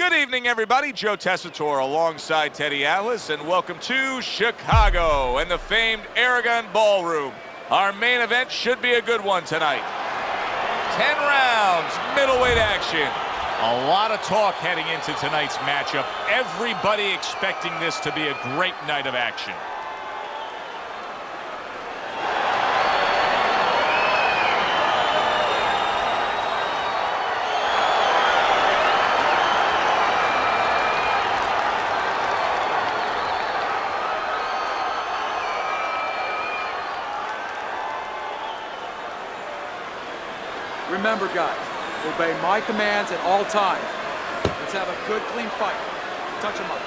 Good evening, everybody. Joe Tessitore alongside Teddy Atlas, and welcome to Chicago and the famed Aragon Ballroom. Our main event should be a good one tonight. 10 rounds, middleweight action. A lot of talk heading into tonight's matchup. Everybody expecting this to be a great night of action. Remember, guys, obey my commands at all times. Let's have a good, clean fight. Touch him up.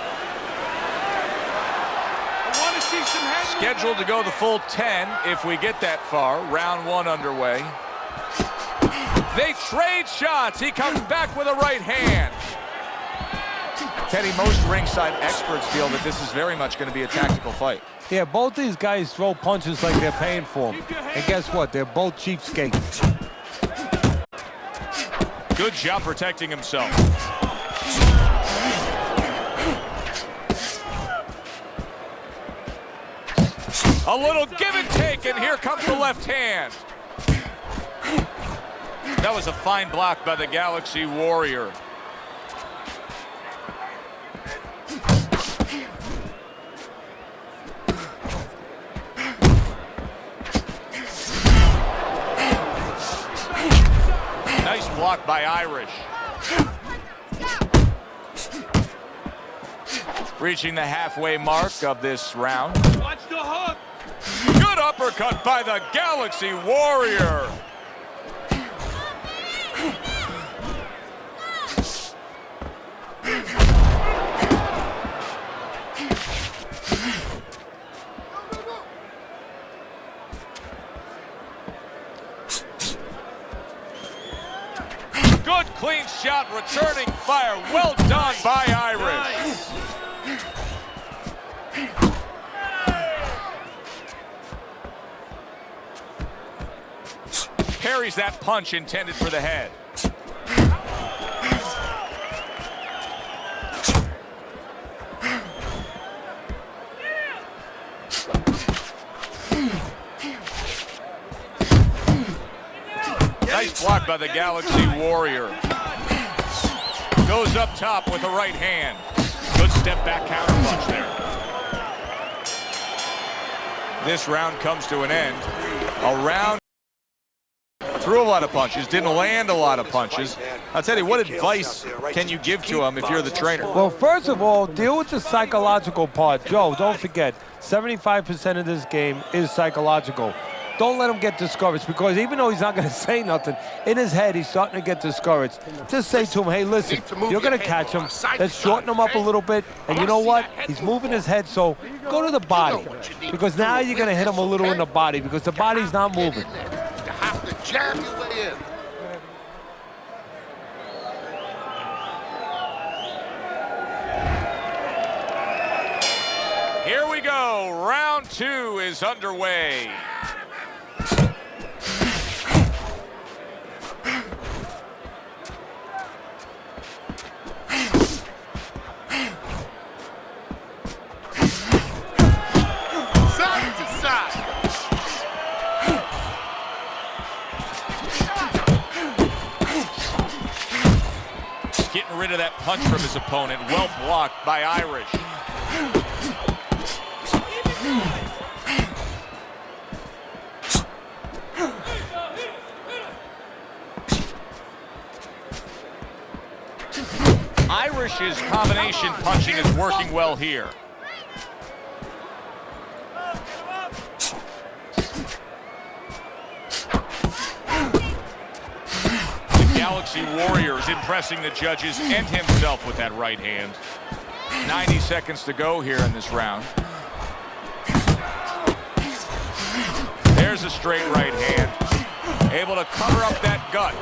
I want to see some head. Scheduled to go the full 10 if we get that far. Round one underway. They trade shots. He comes back with a right hand. Teddy, most ringside experts feel that this is very much going to be a tactical fight. Yeah, both these guys throw punches like they're paying for them. And guess what? They're both cheapskates. Good job protecting himself. A little give and take, and here comes the left hand. That was a fine block by the Galaxy Warrior. Nice block by Irish. Reaching the halfway mark of this round. Watch the hook. Good uppercut by the Galaxy Warrior. Good clean shot, returning fire. Well done by Irish. Parries that punch intended for the head. Nice block by the Galaxy Warrior. Goes up top with the right hand. Good step back counter punch there. This round comes to an end. A round threw a lot of punches, didn't land a lot of punches. I'll tell you, what advice can you give to him if you're the trainer? Well, first of all, deal with the psychological part. Joe, don't forget, 75% of this game is psychological. Don't let him get discouraged, because even though he's not going to say nothing, in his head, he's starting to get discouraged. Just say to him, hey, listen, you're going to catch him. Let's shorten him up a little bit. And you know what? He's moving his head, so go to the body. Because now you're going to hit him a little in the body, because the body's not moving. You have to jam your way in. Here we go. Round two is underway. Side to side. Getting rid of that punch from his opponent. Well blocked by Irish. Irish's combination punching is working well here. The Galaxy Warrior is impressing the judges and himself with that right hand. 90 seconds to go here in this round. There's a straight right hand. Able to cover up that gut.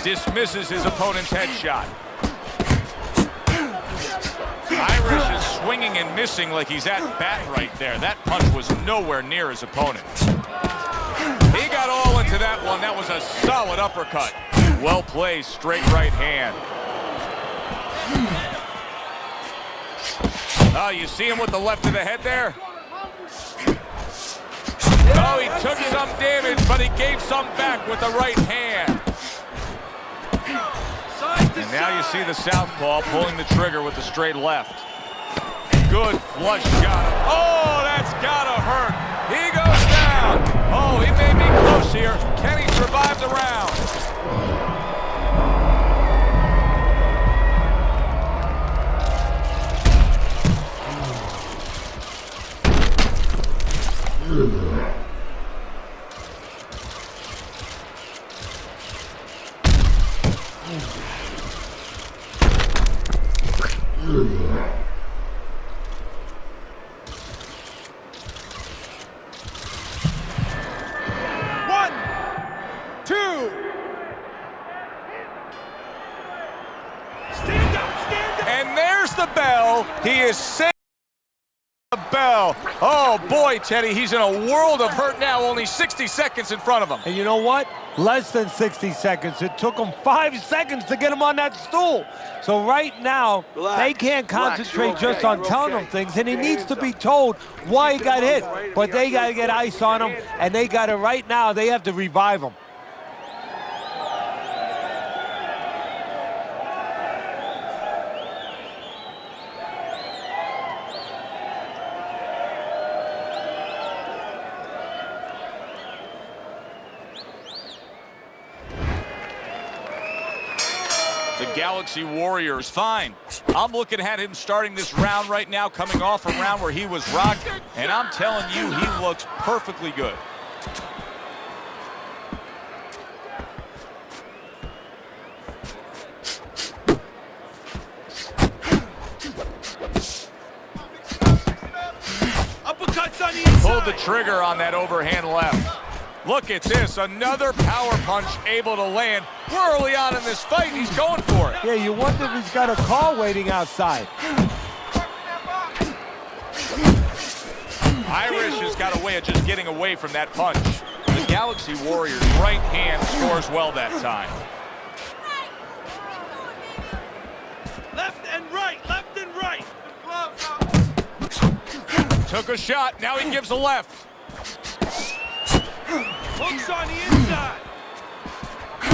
Dismisses his opponent's headshot. Irish is swinging and missing like he's at bat right there. That punch was nowhere near his opponent. He got all into that one. That was a solid uppercut. Well placed, straight right hand. Oh, you see him with the left of the head there? Oh, he took some damage, but he gave some back with the right hand. And now you see the southpaw pulling the trigger with the straight left. Good flush shot. Oh, that's gotta hurt. He goes down. Oh, he may be close here. Can he survive the round? And there's the bell. He is saying the bell. Oh, boy, Teddy, he's in a world of hurt now. Only 60 seconds in front of him. And you know what? Less than 60 seconds. It took him 5 seconds to get him on that stool. So right now, they can't concentrate just on telling him things, and he needs to be told why he got hit. But they got to get ice on him, and they got to, right now, they have to revive him. The Galaxy Warriors, fine. I'm looking at him starting this round right now, coming off a round where he was rocked, and I'm telling you, he looks perfectly good. Uppercuts on the inside. Pulled the trigger on that overhand left. Look at this, another power punch able to land. We're early on in this fight, he's going for it. Yeah, you wonder if he's got a car waiting outside. Irish has got a way of just getting away from that punch. The Galaxy Warriors' right hand scores well that time. Left and right, left and right. Took a shot, now he gives a left. Hooks on the inside.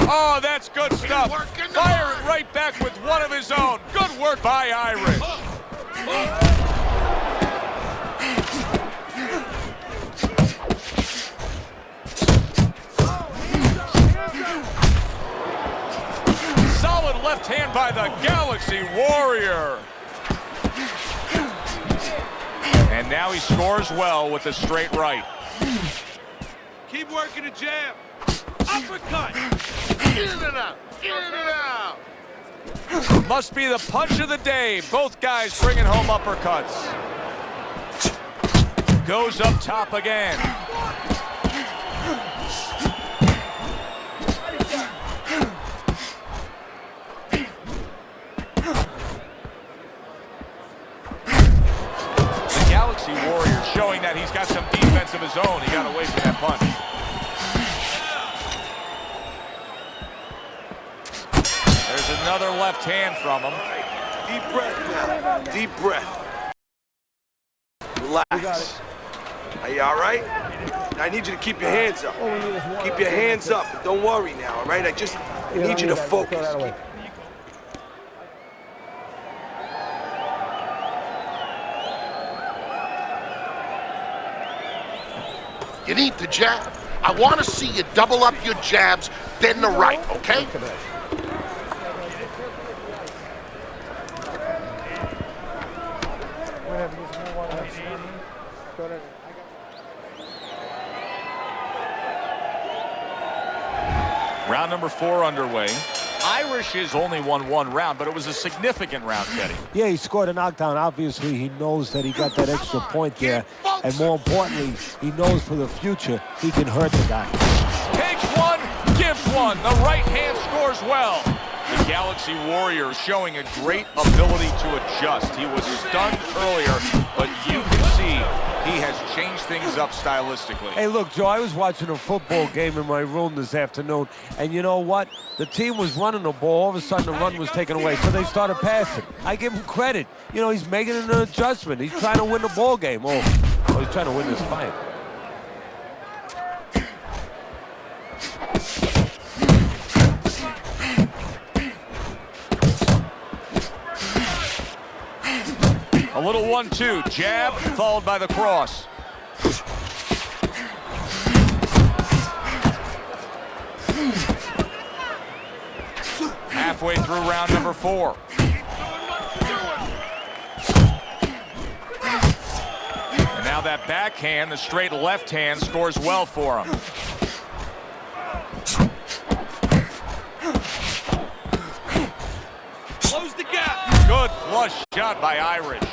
Oh, that's good stuff. Firing right back with one of his own. Good work by Irish. Solid left hand by the Galaxy Warrior. And now he scores well with a straight right. Keep working the jab. Uppercut. Get it out. Get it out. Must be the punch of the day. Both guys bringing home uppercuts. Goes up top again. The Galaxy Warrior showing that he's got some defense of his own. He got away from that punch. There's another left hand from him. Deep breath now. Deep breath. Relax. Are you all right? I need you to keep your hands up. Keep your hands up. Don't worry now, all right? I need you to focus. You need to jab. I want to see you double up your jabs, then the right, okay? Round number 4 underway. Irish has only won 1 round, but it was a significant round, Teddy. Yeah, he scored a knockdown. Obviously, he knows that he got that extra point there. And more importantly, he knows for the future he can hurt the guy. Takes one, gives one. The right hand scores well. The Galaxy Warriors showing a great ability to adjust. He was stunned earlier, but you can see he has changed things up stylistically. Hey, look, Joe, I was watching a football game in my room this afternoon, and you know what? The team was running the ball. All of a sudden, the run was taken away, so they started passing. I give him credit. You know, he's making an adjustment. He's trying to win the ball game. Oh, he's trying to win this fight. A little 1-2, jab followed by the cross. Halfway through round number 4. And now that backhand, the straight left hand, scores well for him. Close the gap. Good flush shot by Irish.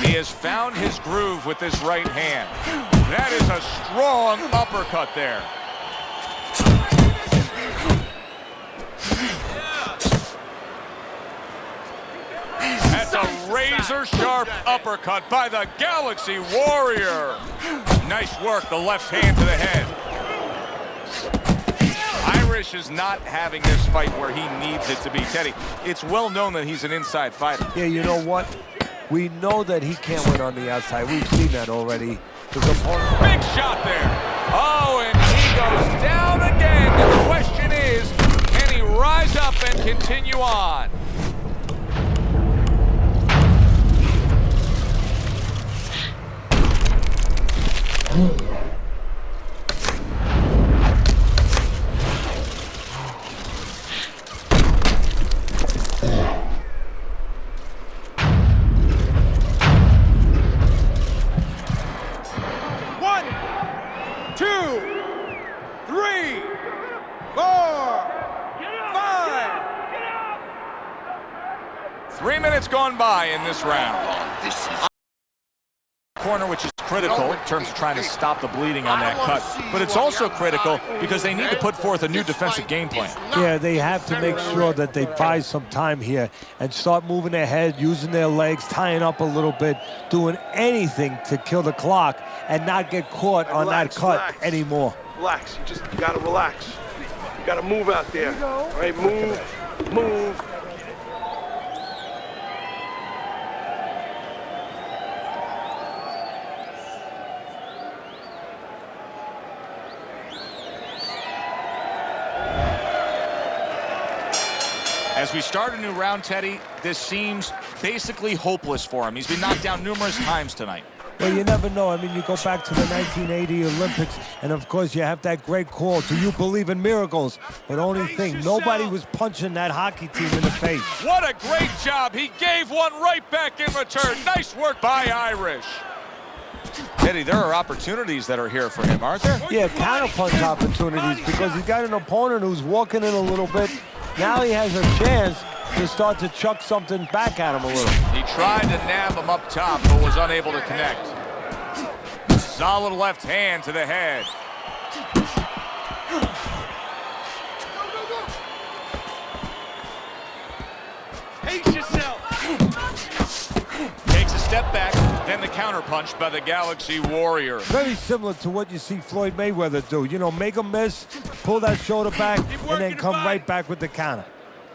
He has found his groove with this right hand. That is a strong uppercut there. That's a razor-sharp uppercut by the Galaxy Warrior. Nice work, the left hand to the head. Irish is not having this fight where he needs it to be. Teddy, it's well known that he's an inside fighter. Yeah, you know what? We know that he can't win on the outside. We've seen that already. His opponent... Big shot there. Oh, and he goes down again. And the question is, can he rise up and continue on? Gone by in this round. This is Corner, which is critical in terms of trying to stop the bleeding on that cut, but it's also critical because they need to put forth a new defensive game plan. Yeah, they have to make sure that they buy some time here and start moving their head, using their legs, tying up a little bit, doing anything to kill the clock and not get caught on that cut anymore. Relax. You gotta relax. You gotta move out there. All right, move. As we start a new round, Teddy, this seems basically hopeless for him. He's been knocked down numerous times tonight. Well, you never know. I mean, you go back to the 1980 Olympics, and of course you have that great call, "Do you believe in miracles?" But only thing, nobody was punching that hockey team in the face. What a great job. He gave one right back in return. Nice work by Irish. Teddy, there are opportunities that are here for him, aren't there? Yeah, counterpunch opportunities, because he's got an opponent who's walking in a little bit. Now he has a chance to start to chuck something back at him a little. He tried to nab him up top, but was unable to connect. Solid left hand to the head. Pace yourself. Takes a step back, then the counterpunch by the Galaxy Warrior. Very similar to what you see Floyd Mayweather do. You know, make a miss, pull that shoulder back, and then come right back with the counter.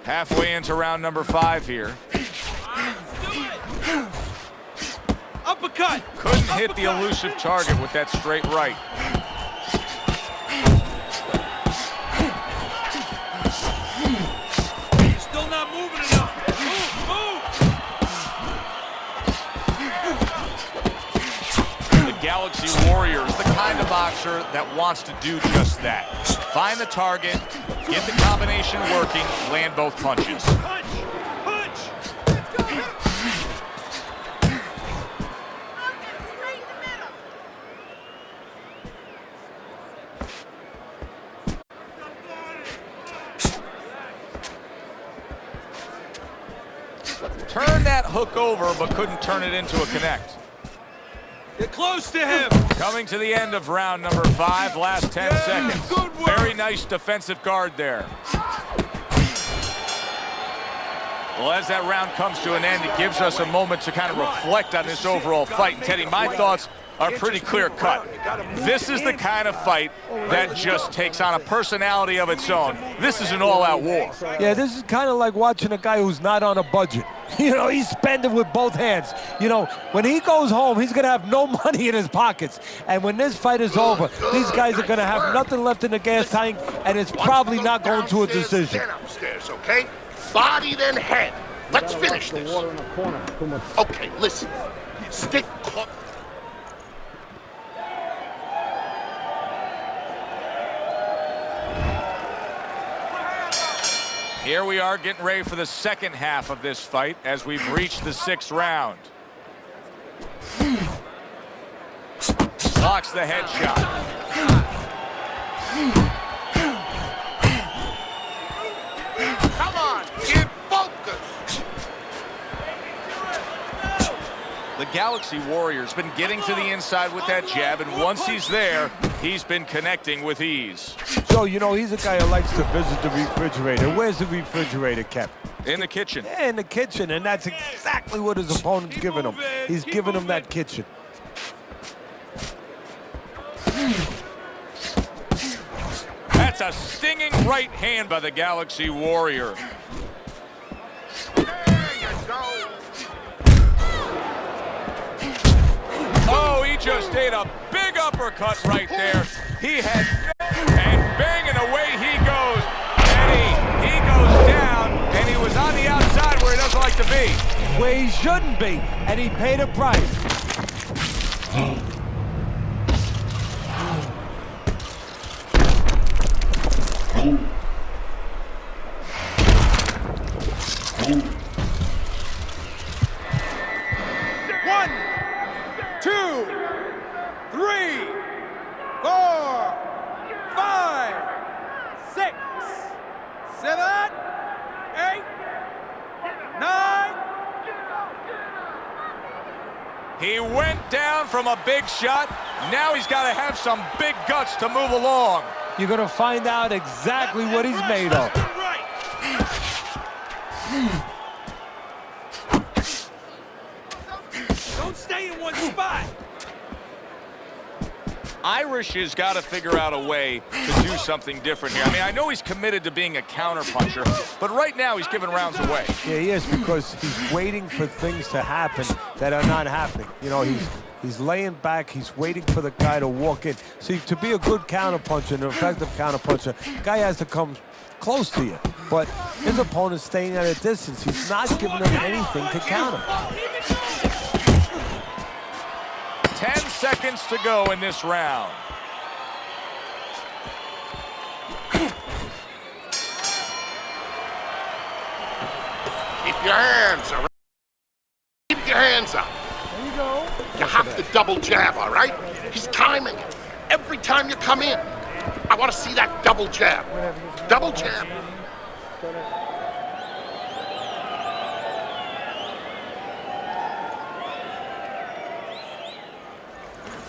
Halfway into round number 5 here. Uppercut. Couldn't hit the elusive target with that straight right. Still not moving enough. Move. The Galaxy Warrior is the kind of boxer that wants to do just that. Find the target, get the combination working, land both punches. Punch. Let's go. Turn that hook over, but couldn't turn it into a connect. Get close to him. Coming to the end of round number 5, last 10 seconds. Good work. Very nice defensive guard there. Well, as that round comes to an end, it gives us a moment to kind of reflect on this overall fight. And Teddy, my thoughts are pretty clear-cut. This is the kind of fight that just takes on a personality of its own. This is an all-out war. Yeah, this is kind of like watching a guy who's not on a budget. You know, he's spending with both hands. You know, when he goes home, he's going to have no money in his pockets. And when this fight is over, these guys are going to have nothing left in the gas tank, and it's probably not going to a decision. Then upstairs, okay? Body then head. Let's finish this. Okay, listen. Stick. Here we are getting ready for the second half of this fight as we've reached the 6th round. Blocks the headshot. Come on, get focused. The Galaxy Warrior's been getting to the inside with that jab, and once he's there, he's been connecting with ease. So, you know, he's a guy who likes to visit the refrigerator. Where's the refrigerator kept? In the kitchen. Yeah, in the kitchen, and that's exactly what his opponent's giving him. He's giving him that kitchen. That's a stinging right hand by the Galaxy Warrior. There you go. Oh, he just ate a big uppercut right there. He had, and banging away he goes. And he goes down, and he was on the outside where he doesn't like to be. Where he shouldn't be, and he paid a price. One, 2, 3, 4, 5, 6, 7, 8, 9. He went down from a big shot. Now he's got to have some big guts to move along. You're going to find out exactly what he's made of. Don't stay in one spot. Irish has got to figure out a way to do something different here. I mean, I know he's committed to being a counterpuncher, but right now he's giving rounds away. Yeah, he is, because he's waiting for things to happen that are not happening. You know, he's laying back, he's waiting for the guy to walk in. See, to be a good counterpuncher, an effective counterpuncher, guy has to come close to you. But his opponent's staying at a distance. He's not giving him anything to counter. 10 seconds to go in this round. Keep your hands up. Keep your hands up. There you go. You have to double jab, all right? He's timing it. Every time you come in, I want to see that double jab. Double jab.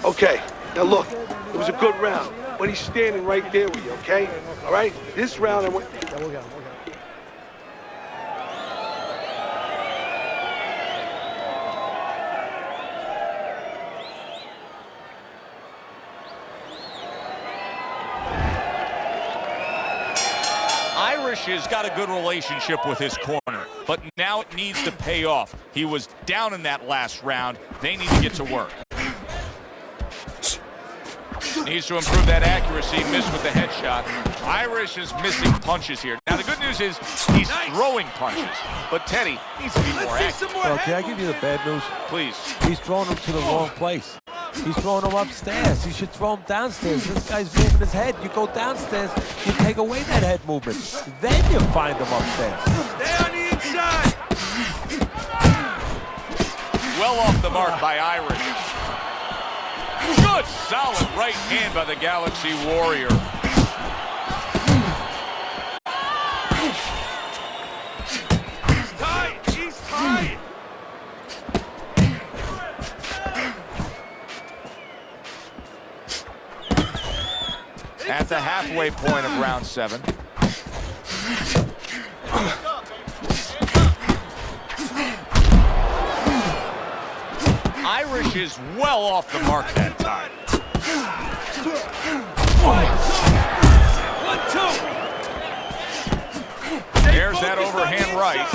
Okay, now look, it was a good round, but he's standing right there with you, okay? All right? This round, I went... Irish has got a good relationship with his corner, but now it needs to pay off. He was down in that last round. They need to get to work. Needs to improve that accuracy. Missed with the headshot. Irish is missing punches here. Now, the good news is he's throwing punches, but Teddy needs to be more accurate. Well, can I give you the bad news? Please. He's throwing him to the wrong place. He's throwing him upstairs. He should throw him downstairs. This guy's moving his head. You go downstairs, you take away that head movement. Then you find him upstairs. Stay on the inside. Well off the mark by Irish. Good, solid right hand by the Galaxy Warrior. He's tight. He's tight. At the halfway point of round 7. Irish is well off the mark that time. 1-2. There's that overhand right.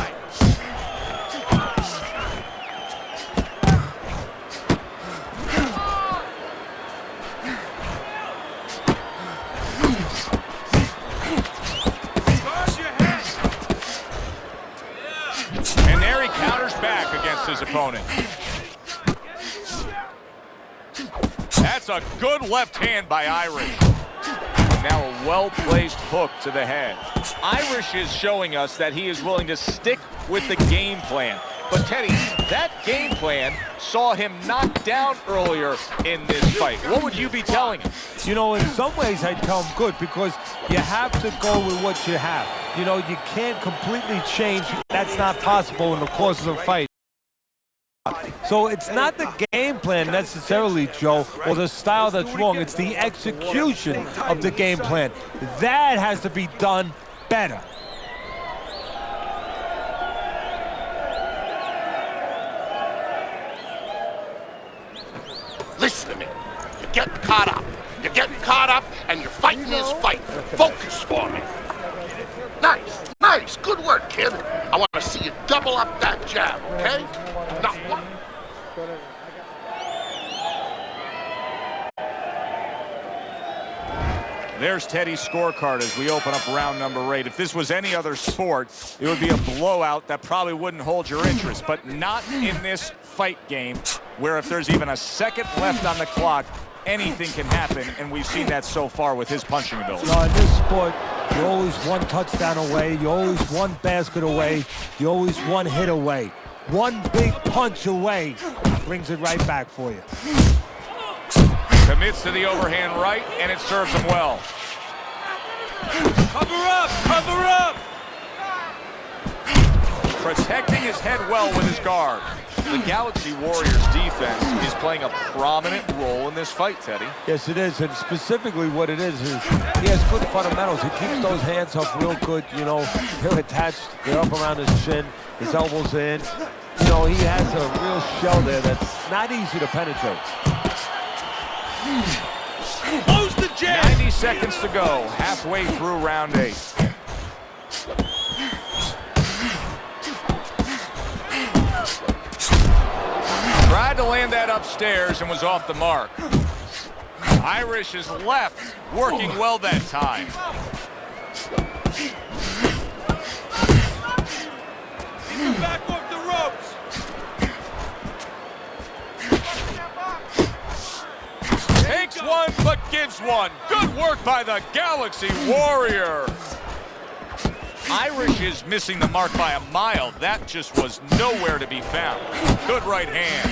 And there he counters back against his opponent. That's a good left hand by Irish. Now a well-placed hook to the head. Irish is showing us that he is willing to stick with the game plan. But Teddy, that game plan saw him knocked down earlier in this fight. What would you be telling him? You know, in some ways I'd tell him good, because you have to go with what you have. You know, you can't completely change. That's not possible in the course of a fight. So it's not the game plan necessarily, Joe, or the style that's wrong. It's the execution of the game plan. That has to be done better. Listen to me. You're getting caught up. You're getting caught up, and you're fighting his fight. Focus for me. Nice, nice. Good work, kid. I want to see you double up that jab, okay? Not one. There's Teddy's scorecard as we open up round number 8. If this was any other sport, it would be a blowout that probably wouldn't hold your interest, but not in this fight game, where if there's even a second left on the clock, anything can happen, and we've seen that so far with his punching ability. No, in this sport, you're always one touchdown away, you're always one basket away, you're always one hit away. One big punch away brings it right back for you. Commits to the overhand right, and it serves him well. Cover up! Cover up! Protecting his head well with his guard. The Galaxy Warriors defense is playing a prominent role in this fight, Teddy. Yes, it is, and specifically what it is he has good fundamentals. He keeps those hands up real good, you know. They're attached, they're up around his chin, his elbows in. You know, he has a real shell there that's not easy to penetrate. Close the jab! 90 seconds to go, halfway through round 8. Tried to land that upstairs and was off the mark. Irish is left, working well that time. Get back off the ropes! Takes one, but gives one. Good work by the Galaxy Warrior. Irish is missing the mark by a mile. That just was nowhere to be found. Good right hand.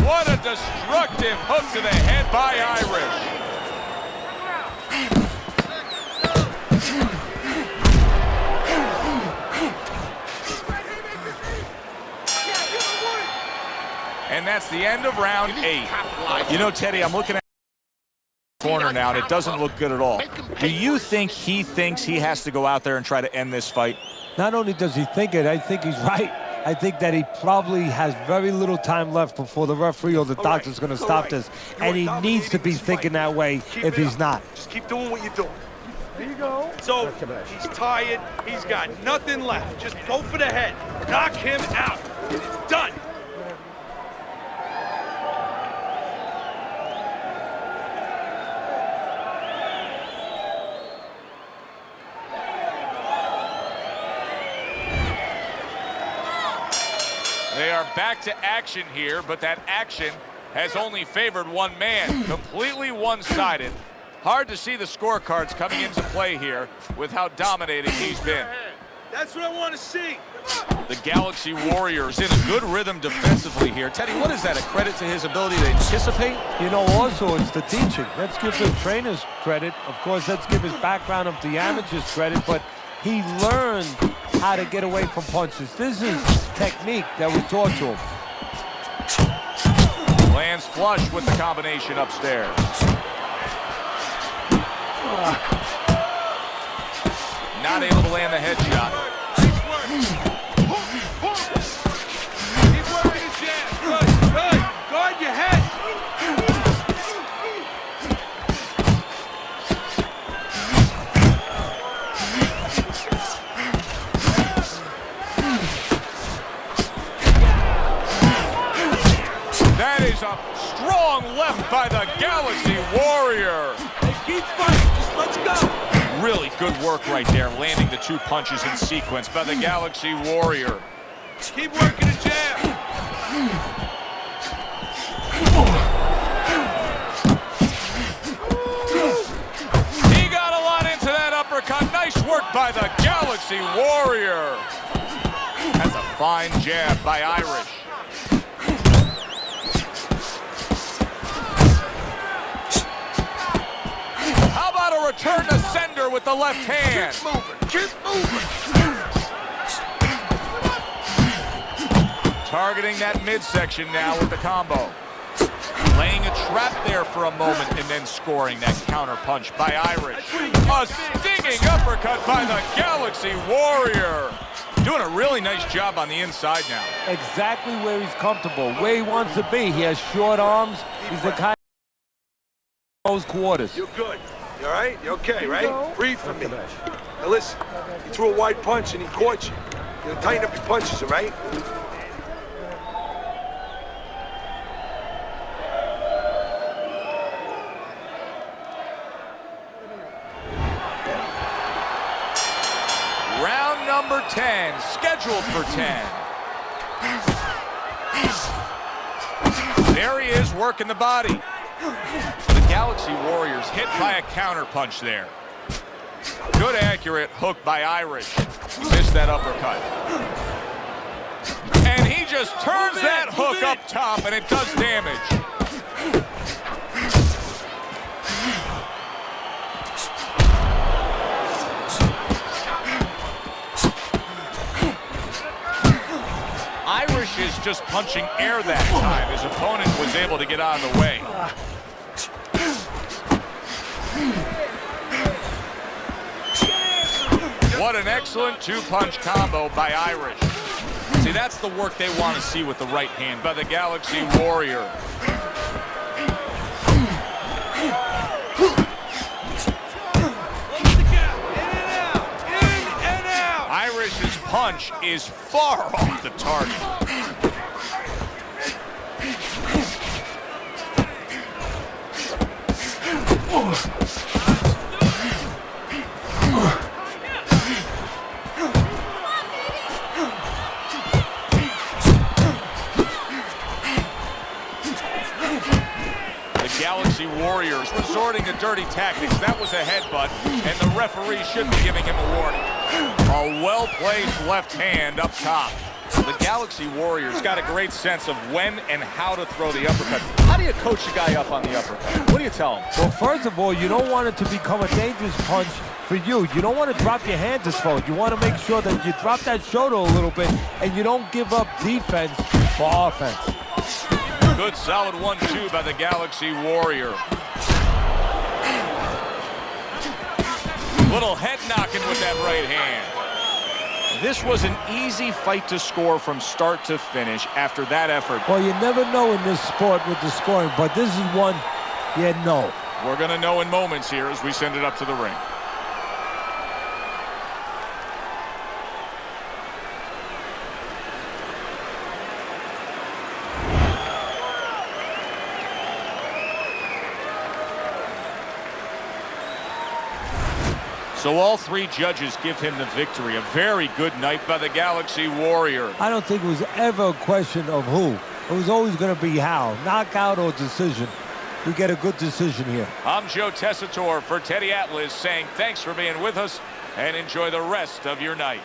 What a destructive hook to the head by Irish. And that's the end of round 8. You know, Teddy, I'm looking at the corner now, and it doesn't look good at all. Do you think he thinks he has to go out there and try to end this fight? Not only does he think it, I think he's right. I think that he probably has very little time left before the referee or the doctor's going to stop this. And he needs to be thinking that way if he's not. Just keep doing what you're doing. There you go. So, he's tired. He's got nothing left. Just go for the head. Knock him out. It's done. They are back to action here, but that action has only favored one man, completely one-sided. Hard to see the scorecards coming into play here with how dominating he's been. That's what I want to see. The Galaxy Warriors in a good rhythm defensively here. Teddy, what is that, a credit to his ability to anticipate? You know, also it's the teaching. Let's give the trainers credit. Of course, let's give his background of the amateurs credit, but he learned how to get away from punches. This is technique that was taught to him. Lands flush with the combination upstairs. not able to land the headshot. Keep working the jab. Good, good. Guard your head. That is a strong left by the Galaxy Warrior. Hey, keep fighting. Just let's go. Really good work right there, landing the 2 punches in sequence by the Galaxy Warrior. Keep working the jab. He got a lot into that uppercut. Nice work by the Galaxy Warrior. That's a fine jab by Irish. How about a return to sender with the left hand? Keep moving. Keep moving. Targeting that midsection now with the combo. Laying a trap there for a moment and then scoring that counter punch by Irish. A stinging uppercut by the Galaxy Warrior. Doing a really nice job on the inside now. Exactly where he's comfortable, where he wants to be. He has short arms. He's the kind of close quarters. You're good. You all right? You okay, right? Breathe for me. Now listen, he threw a wide punch and he caught you. You know, tighten up your punches, all right? Round number 10, scheduled for 10. There he is, working the body. The Galaxy Warriors hit by a counter punch there. Good accurate hook by Irish. Missed that uppercut. And he just turns that hook up top and it does damage. Irish is just punching air that time. His opponent was able to get out of the way. What an excellent 2-punch combo by Irish. See, that's the work they want to see with the right hand by the Galaxy Warrior. Irish's punch is far off the target. The Galaxy Warriors resorting to dirty tactics. That was a headbutt, and the referee should be giving him a warning. A well-placed left hand up top. The Galaxy Warriors got a great sense of when and how to throw the uppercut. How do you coach a guy up on the uppercut? What do you tell him? Well, first of all, you don't want it to become a dangerous punch for you. You don't want to drop your hand to throw it. You want to make sure that you drop that shoulder a little bit and you don't give up defense for offense. Good solid 1-2 by the Galaxy Warrior. Little head knocking with that right hand. This was an easy fight to score from start to finish after that effort. Well, you never know in this sport with the scoring, but this is one you know. We're going to know in moments here as we send it up to the ring. So all 3 judges give him the victory. A very good night by the Galaxy Warrior. I don't think it was ever a question of who. It was always going to be how. Knockout or decision. We get a good decision here. I'm Joe Tessitore for Teddy Atlas saying thanks for being with us and enjoy the rest of your night.